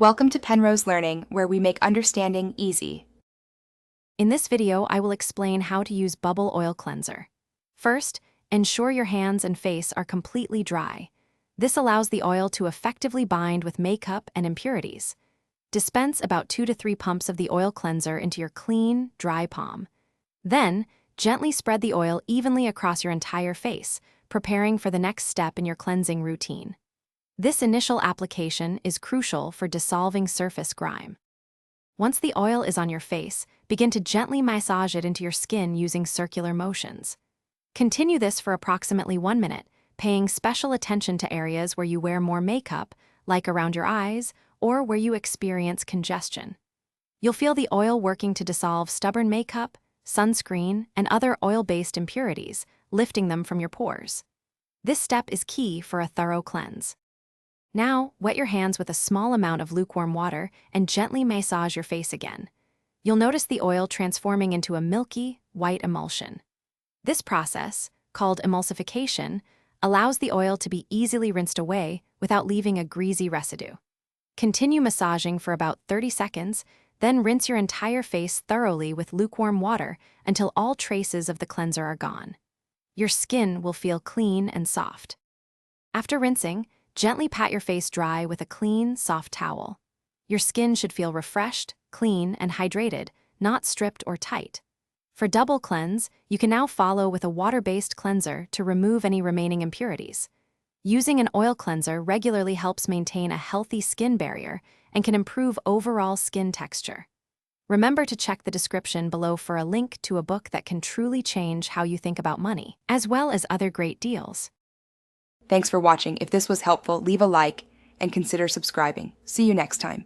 Welcome to Penrose Learning, where we make understanding easy. In this video, I will explain how to use Bubble Oil Cleanser. First, ensure your hands and face are completely dry. This allows the oil to effectively bind with makeup and impurities. Dispense about 2 to 3 pumps of the oil cleanser into your clean, dry palm. Then, gently spread the oil evenly across your entire face, preparing for the next step in your cleansing routine. This initial application is crucial for dissolving surface grime. Once the oil is on your face, begin to gently massage it into your skin using circular motions. Continue this for approximately 1 minute, paying special attention to areas where you wear more makeup, like around your eyes, or where you experience congestion. You'll feel the oil working to dissolve stubborn makeup, sunscreen, and other oil-based impurities, lifting them from your pores. This step is key for a thorough cleanse. Now, wet your hands with a small amount of lukewarm water and gently massage your face again. You'll notice the oil transforming into a milky, white emulsion. This process, called emulsification, allows the oil to be easily rinsed away without leaving a greasy residue. Continue massaging for about 30 seconds, then rinse your entire face thoroughly with lukewarm water until all traces of the cleanser are gone. Your skin will feel clean and soft. After rinsing, gently pat your face dry with a clean, soft towel. Your skin should feel refreshed, clean, and hydrated, not stripped or tight. For double cleanse, you can now follow with a water-based cleanser to remove any remaining impurities. Using an oil cleanser regularly helps maintain a healthy skin barrier and can improve overall skin texture. Remember to check the description below for a link to a book that can truly change how you think about money, as well as other great deals. Thanks for watching. If this was helpful, leave a like and consider subscribing. See you next time.